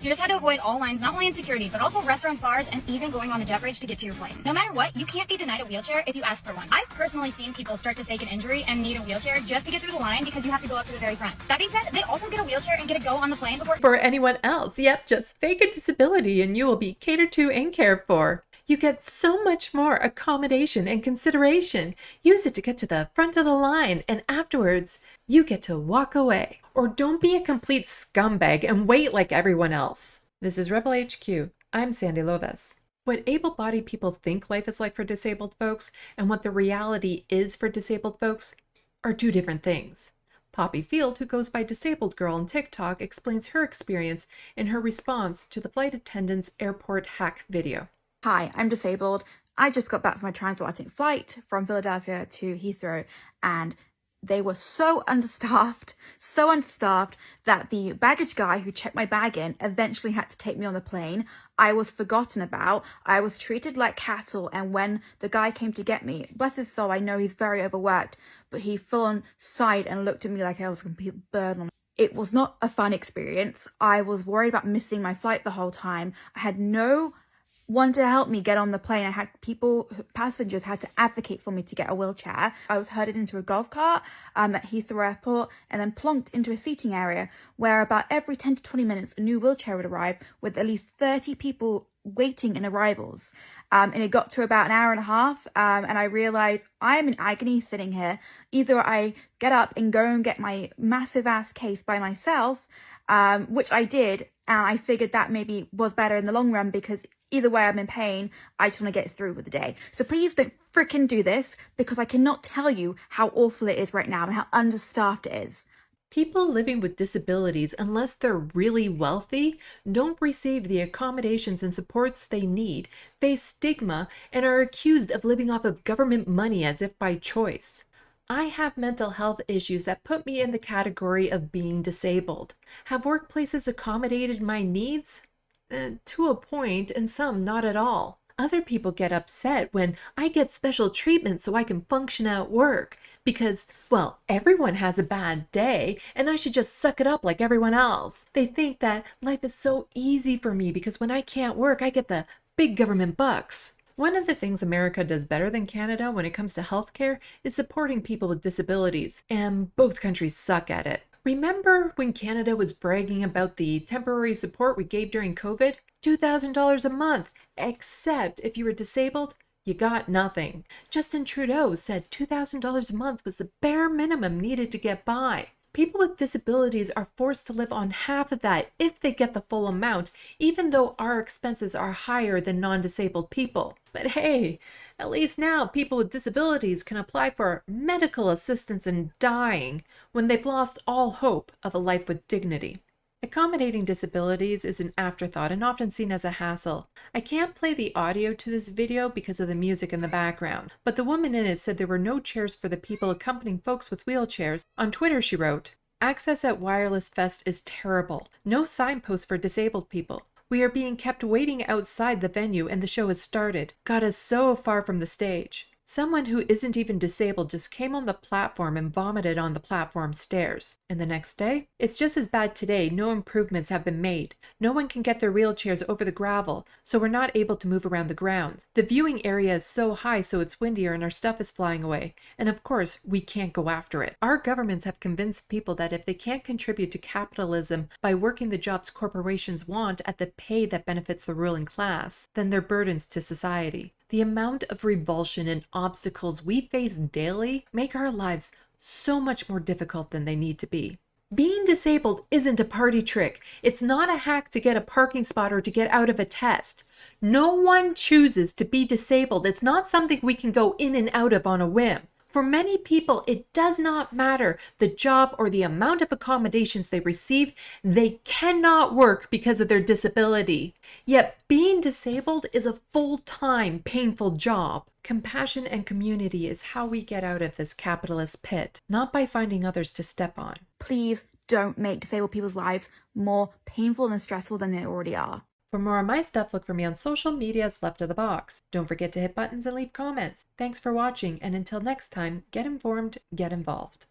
You just had to avoid all lines, not only in security, but also restaurants, bars, and even going on the jet bridge to get to your plane. No matter what, you can't be denied a wheelchair if you ask for one. I've personally seen people start to fake an injury and need a wheelchair just to get through the line because you have to go up to the very front. That being said, they also get a wheelchair and get to go on the plane before... For anyone else, yep, just fake a disability and you will be catered to and cared for. You get so much more accommodation and consideration. Use it to get to the front of the line, and afterwards, you get to walk away. Or don't be a complete scumbag and wait like everyone else. This is Rebel HQ. I'm Sandee Lovas. What able-bodied people think life is like for disabled folks and what the reality is for disabled folks are two different things. Poppy Field, who goes by Disabled Girl on TikTok, explains her experience in her response to the flight attendant's airport hack video. Hi, I'm disabled. I just got back from a transatlantic flight from Philadelphia to Heathrow, and they were so understaffed that the baggage guy who checked my bag in eventually had to take me on the plane. I was forgotten about. I was treated like cattle, and when the guy came to get me, bless his soul, I know he's very overworked, but he full on sighed and looked at me like I was a complete burden. It was not a fun experience. I was worried about missing my flight the whole time. I had no one to help me get on the plane. I had passengers had to advocate for me to get a wheelchair. I was herded into a golf cart at Heathrow Airport and then plonked into a seating area where about every 10 to 20 minutes a new wheelchair would arrive with at least 30 people waiting in arrivals. And it got to about an hour and a half and I realized I am in agony sitting here. Either I get up and go and get my massive ass case by myself, which I did, and I figured that maybe was better in the long run because either way I'm in pain. I just want to get through with the day. So please don't freaking do this because I cannot tell you how awful it is right now and how understaffed it is. People living with disabilities, unless they're really wealthy, don't receive the accommodations and supports they need, face stigma, and are accused of living off of government money as if by choice. I have mental health issues that put me in the category of being disabled. Have workplaces accommodated my needs? To a point, and some not at all. Other people get upset when I get special treatment so I can function at work because, well, everyone has a bad day and I should just suck it up like everyone else. They think that life is so easy for me because when I can't work, I get the big government bucks. One of the things America does better than Canada when it comes to healthcare is supporting people with disabilities, and both countries suck at it. Remember when Canada was bragging about the temporary support we gave during COVID? $2,000 a month, except if you were disabled, you got nothing. Justin Trudeau said $2,000 a month was the bare minimum needed to get by. People with disabilities are forced to live on half of that if they get the full amount, even though our expenses are higher than non-disabled people. But hey, at least now people with disabilities can apply for medical assistance in dying when they've lost all hope of a life with dignity. Accommodating disabilities is an afterthought and often seen as a hassle. I can't play the audio to this video because of the music in the background, but the woman in it said there were no chairs for the people accompanying folks with wheelchairs. On Twitter she wrote, "Access at Wireless Fest is terrible. No signposts for disabled people. We are being kept waiting outside the venue and the show has started. Got us so far from the stage. Someone who isn't even disabled just came on the platform and vomited on the platform stairs. And the next day? It's just as bad today. No improvements have been made. No one can get their wheelchairs over the gravel, so we're not able to move around the grounds. The viewing area is so high so it's windier and our stuff is flying away. And of course, we can't go after it. Our governments have convinced people that if they can't contribute to capitalism by working the jobs corporations want at the pay that benefits the ruling class, then they're burdens to society. The amount of revulsion and obstacles we face daily make our lives so much more difficult than they need to be. Being disabled isn't a party trick. It's not a hack to get a parking spot or to get out of a test. No one chooses to be disabled. It's not something we can go in and out of on a whim. For many people, it does not matter the job or the amount of accommodations they receive. They cannot work because of their disability. Yet being disabled is a full-time, painful job. Compassion and community is how we get out of this capitalist pit, not by finding others to step on. Please don't make disabled people's lives more painful and stressful than they already are. For more of my stuff, look for me on social medias left of the box. Don't forget to hit buttons and leave comments. Thanks for watching, and until next time, get informed, get involved.